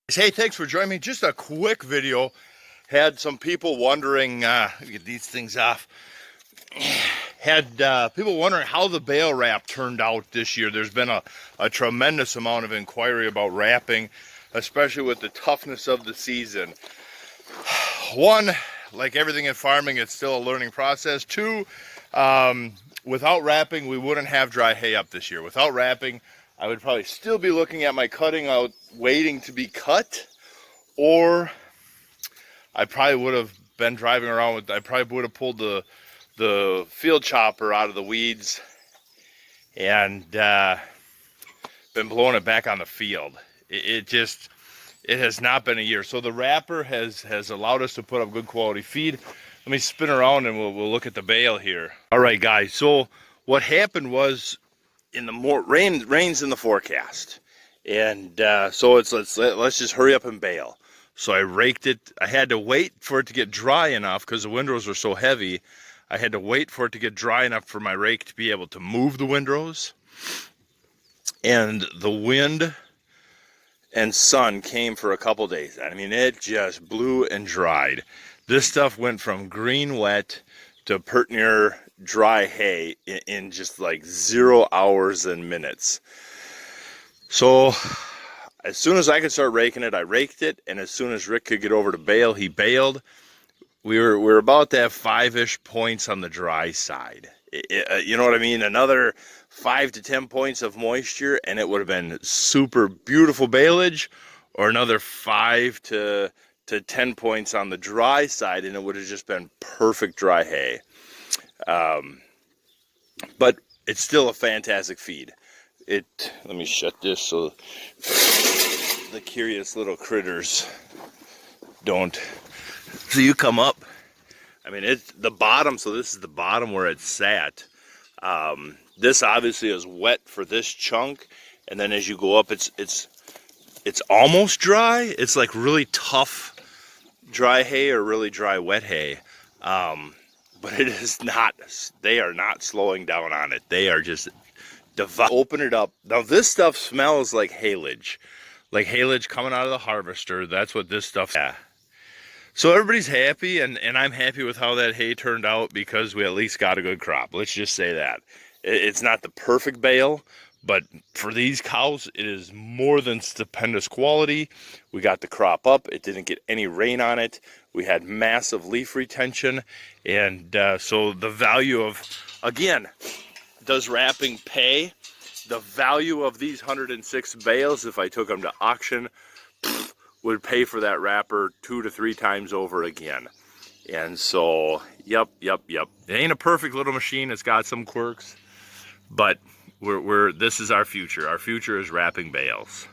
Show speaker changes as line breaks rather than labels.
Hey, thanks for joining me. Just a quick video. Had some people wondering, get these things off. Had people wondering how the bale wrap turned out this year. There's been a tremendous amount of inquiry about wrapping, especially with the toughness of the season. One, like everything in farming, it's still a learning process. Two, without wrapping, we wouldn't have dry hay up this year. Without wrapping, I would probably still be looking at my cutting out waiting to be cut, or I probably would have been driving around with, I probably would have pulled the field chopper out of the weeds and been blowing it back on the field. It has not been a year. So the wrapper has allowed us to put up good quality feed. Let me spin around and we'll look at the bale here. All right, guys, so what happened was, in the rains in the forecast, and so let's just hurry up and bale. So I raked it. I had to wait for it to get dry enough because the windrows were so heavy. I had to wait for it to get dry enough for my rake to be able to move the windrows. And the wind and sun came for a couple days. I mean, it just blew and dried. This stuff went from green wet to pert near dry hay in just like 0 hours and minutes. So as soon as I could start raking it, I raked it, and as soon as Rick could get over to bale, he baled. We were about to have 5-ish points on the dry side. You know what I mean? Another 5 to 10 points of moisture, and it would have been super beautiful baleage, or another 5 to 10 points on the dry side, and it would have just been perfect dry hay. But it's still a fantastic feed. Let me shut this so the curious little critters don't. So you come up. I mean, it's the bottom. So this is the bottom where it sat. This obviously is wet for this chunk, and then as you go up, it's almost dry. It's like really tough dry hay or really dry wet hay. But it is not, they are not slowing down on it. They are just, open it up. Now this stuff smells like haylage coming out of the harvester. That's what this stuff, yeah. So everybody's happy, and I'm happy with how that hay turned out because we at least got a good crop. Let's just say that. It's not the perfect bale, but for these cows, it is more than stupendous quality. We got the crop up. It didn't get any rain on it. We had massive leaf retention. And so the value of, again, does wrapping pay? The value of these 106 bales, if I took them to auction, would pay for that wrapper 2 to 3 times over again. And so, yep. It ain't a perfect little machine. It's got some quirks, but this is our future. Our future is wrapping bales.